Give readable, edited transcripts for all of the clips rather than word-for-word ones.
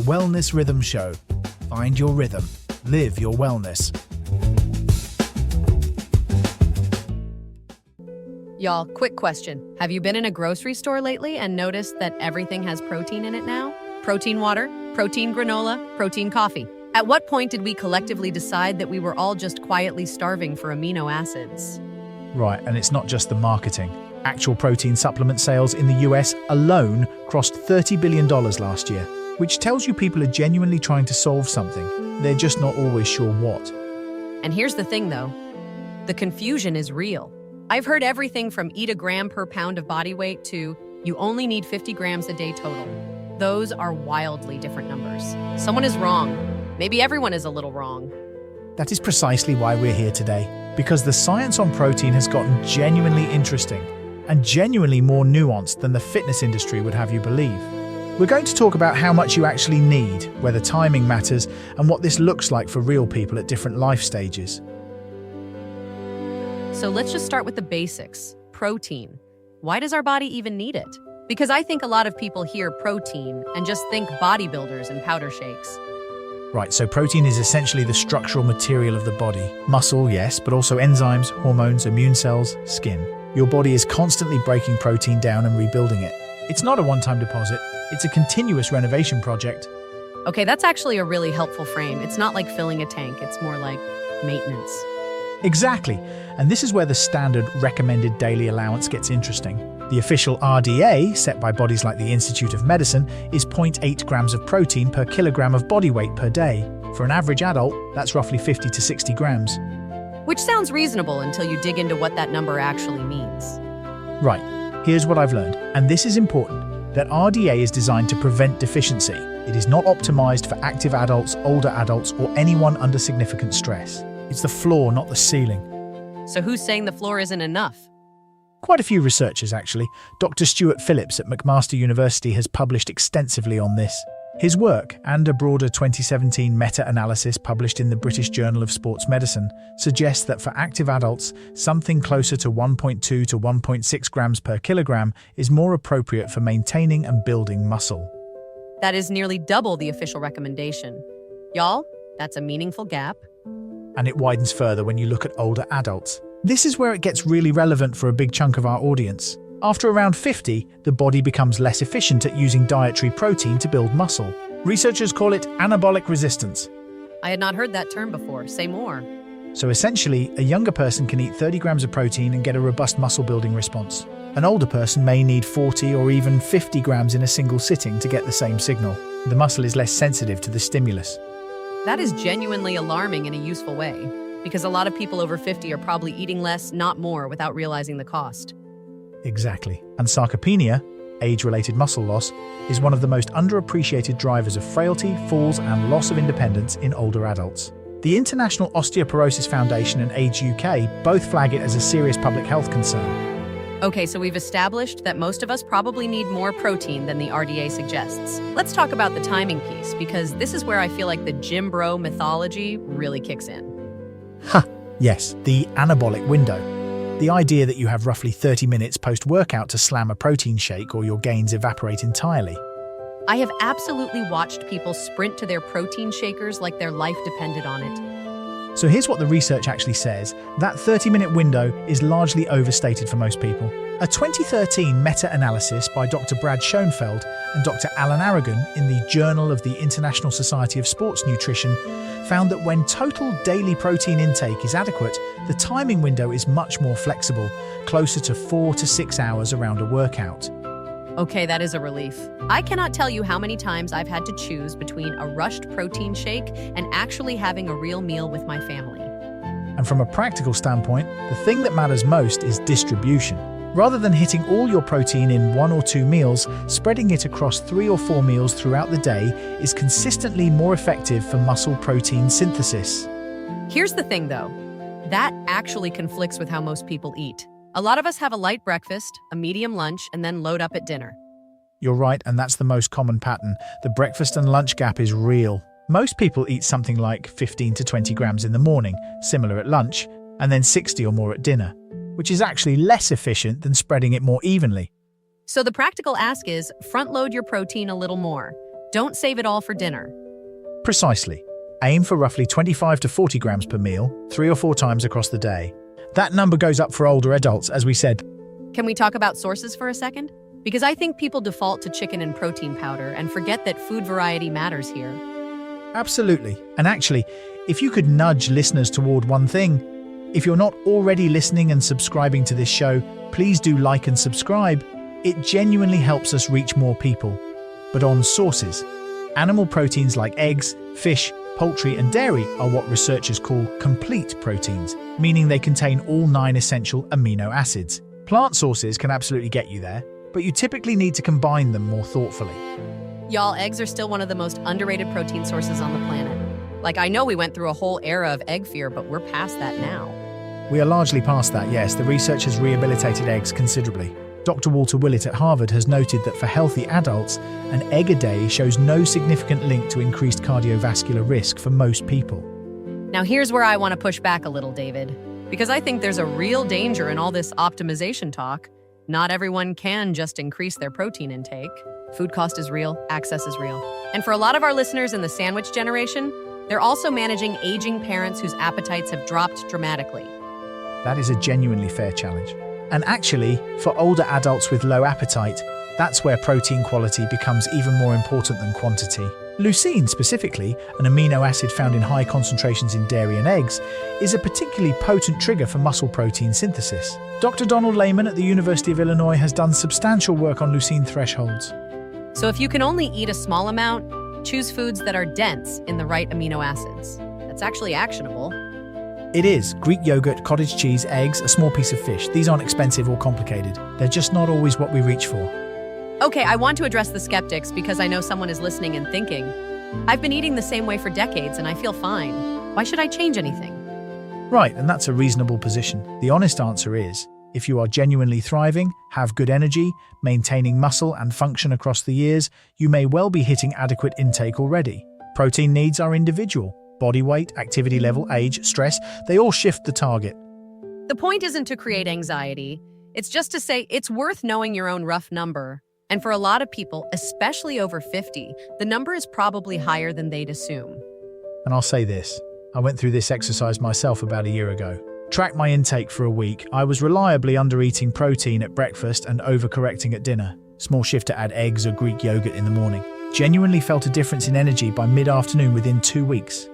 Wellness Rhythm Show. Find your rhythm. Live your wellness. Y'all, quick question. Have you been in a grocery store lately and noticed that everything has protein in it now? Protein water, protein granola, protein coffee. At what point did we collectively decide that we were all just quietly starving for amino acids? Right, and it's not just the marketing. Actual protein supplement sales in the US alone crossed $30 billion last year, which tells you people are genuinely trying to solve something. They're just not always sure what. And here's the thing, though. The confusion is real. I've heard everything from eat a gram per pound of body weight to you only need 50 grams a day total. Those are wildly different numbers. Someone is wrong. Maybe everyone is a little wrong. That is precisely why we're here today, because the science on protein has gotten genuinely interesting and genuinely more nuanced than the fitness industry would have you believe. We're going to talk about how much you actually need, whether timing matters, and what this looks like for real people at different life stages. So let's just start with the basics. Protein. Why does our body even need it? Because I think a lot of people hear protein and just think bodybuilders and powder shakes. Right, so protein is essentially the structural material of the body. Muscle, yes, but also enzymes, hormones, immune cells, skin. Your body is constantly breaking protein down and rebuilding it. It's not a one-time deposit, it's a continuous renovation project. Okay, that's actually a really helpful frame. It's not like filling a tank, it's more like maintenance. Exactly, and this is where the standard recommended daily allowance gets interesting. The official RDA, set by bodies like the Institute of Medicine, is 0.8 grams of protein per kilogram of body weight per day. For an average adult, that's roughly 50 to 60 grams. Which sounds reasonable until you dig into what that number actually means. Right, here's what I've learned, and this is important, that RDA is designed to prevent deficiency. It is not optimized for active adults, older adults, or anyone under significant stress. It's the floor, not the ceiling. So who's saying the floor isn't enough? Quite a few researchers, actually. Dr. Stuart Phillips at McMaster University has published extensively on this. His work, and a broader 2017 meta-analysis published in the British Journal of Sports Medicine, suggests that for active adults, something closer to 1.2 to 1.6 grams per kilogram is more appropriate for maintaining and building muscle. That is nearly double the official recommendation. Y'all, that's a meaningful gap. And it widens further when you look at older adults. This is where it gets really relevant for a big chunk of our audience. After around 50, the body becomes less efficient at using dietary protein to build muscle. Researchers call it anabolic resistance. I had not heard that term before. Say more. So essentially, a younger person can eat 30 grams of protein and get a robust muscle-building response. An older person may need 40 or even 50 grams in a single sitting to get the same signal. The muscle is less sensitive to the stimulus. That is genuinely alarming in a useful way, because a lot of people over 50 are probably eating less, not more, without realizing the cost. Exactly. And sarcopenia, age-related muscle loss, is one of the most underappreciated drivers of frailty, falls, and loss of independence in older adults. The International Osteoporosis Foundation and Age UK both flag it as a serious public health concern. Okay, so we've established that most of us probably need more protein than the RDA suggests. Let's talk about the timing piece, because this is where I feel like the gym bro mythology really kicks in. Yes, the anabolic window. The idea that you have roughly 30 minutes post-workout to slam a protein shake or your gains evaporate entirely. I have absolutely watched people sprint to their protein shakers like their life depended on it. So here's what the research actually says. That 30-minute window is largely overstated for most people. A 2013 meta-analysis by Dr. Brad Schoenfeld and Dr. Alan Aragon in the Journal of the International Society of Sports Nutrition found that when total daily protein intake is adequate, the timing window is much more flexible, closer to 4 to 6 hours around a workout. Okay, that is a relief. I cannot tell you how many times I've had to choose between a rushed protein shake and actually having a real meal with my family. And from a practical standpoint, the thing that matters most is distribution. Rather than hitting all your protein in 1 or 2 meals, spreading it across 3 or 4 meals throughout the day is consistently more effective for muscle protein synthesis. Here's the thing though, that actually conflicts with how most people eat. A lot of us have a light breakfast, a medium lunch, and then load up at dinner. You're right, and that's the most common pattern. The breakfast and lunch gap is real. Most people eat something like 15 to 20 grams in the morning, similar at lunch, and then 60 or more at dinner, which is actually less efficient than spreading it more evenly. So the practical ask is, front load your protein a little more. Don't save it all for dinner. Precisely. Aim for roughly 25 to 40 grams per meal, 3 or 4 times across the day. That number goes up for older adults, as we said. Can we talk about sources for a second? Because I think people default to chicken and protein powder and forget that food variety matters here. Absolutely. And actually, if you could nudge listeners toward one thing, if you're not already listening and subscribing to this show, please do like and subscribe. It genuinely helps us reach more people. But on sources, animal proteins like eggs, fish, poultry and dairy are what researchers call complete proteins, meaning they contain all 9 essential amino acids. Plant sources can absolutely get you there, but you typically need to combine them more thoughtfully. Y'all, eggs are still one of the most underrated protein sources on the planet. Like, I know we went through a whole era of egg fear, but we're past that now. We are largely past that, yes. The research has rehabilitated eggs considerably. Dr. Walter Willett at Harvard has noted that for healthy adults, an egg a day shows no significant link to increased cardiovascular risk for most people. Now here's where I want to push back a little, David, because I think there's a real danger in all this optimization talk. Not everyone can just increase their protein intake. Food cost is real, access is real. And for a lot of our listeners in the sandwich generation, they're also managing aging parents whose appetites have dropped dramatically. That is a genuinely fair challenge. And actually, for older adults with low appetite, that's where protein quality becomes even more important than quantity. Leucine, specifically, an amino acid found in high concentrations in dairy and eggs, is a particularly potent trigger for muscle protein synthesis. Dr. Donald Lehman at the University of Illinois has done substantial work on leucine thresholds. So if you can only eat a small amount, choose foods that are dense in the right amino acids. That's actually actionable. It is. Greek yogurt, cottage cheese, eggs, a small piece of fish. These aren't expensive or complicated. They're just not always what we reach for. Okay, I want to address the skeptics because I know someone is listening and thinking, I've been eating the same way for decades and I feel fine. Why should I change anything? Right, and that's a reasonable position. The honest answer is, if you are genuinely thriving, have good energy, maintaining muscle and function across the years, you may well be hitting adequate intake already. Protein needs are individual. Body weight, activity level, age, stress, they all shift the target. The point isn't to create anxiety. It's just to say it's worth knowing your own rough number. And for a lot of people, especially over 50, the number is probably higher than they'd assume. And I'll say this, I went through this exercise myself about a year ago. Tracked my intake for a week. I was reliably under-eating protein at breakfast and overcorrecting at dinner. Small shift to add eggs or Greek yogurt in the morning. Genuinely felt a difference in energy by mid-afternoon within 2 weeks.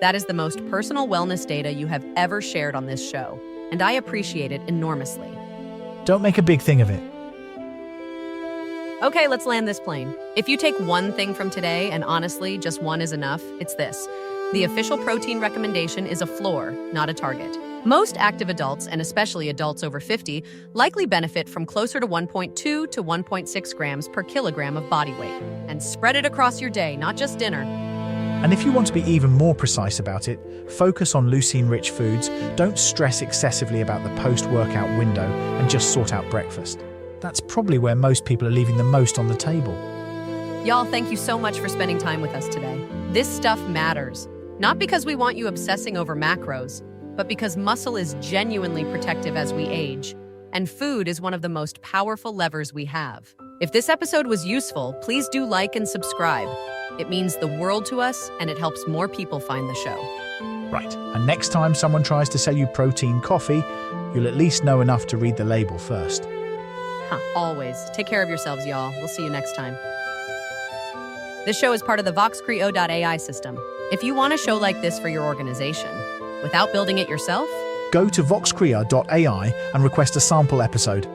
That is the most personal wellness data you have ever shared on this show, and I appreciate it enormously. Don't make a big thing of it. Okay, let's land this plane. If you take one thing from today, and honestly, just one is enough, it's this. The official protein recommendation is a floor, not a target. Most active adults, and especially adults over 50, likely benefit from closer to 1.2 to 1.6 grams per kilogram of body weight. And spread it across your day, not just dinner. And if you want to be even more precise about it, focus on leucine-rich foods, don't stress excessively about the post-workout window, and just sort out breakfast. That's probably where most people are leaving the most on the table. Y'all, thank you so much for spending time with us today. This stuff matters. Not because we want you obsessing over macros, but because muscle is genuinely protective as we age, and food is one of the most powerful levers we have. If this episode was useful, please do like and subscribe. It means the world to us, and it helps more people find the show. Right, and next time someone tries to sell you protein coffee, you'll at least know enough to read the label first. Always. Take care of yourselves, y'all. We'll see you next time. This show is part of the VoxCrea.AI system. If you want a show like this for your organization, without building it yourself, go to VoxCrea.AI and request a sample episode.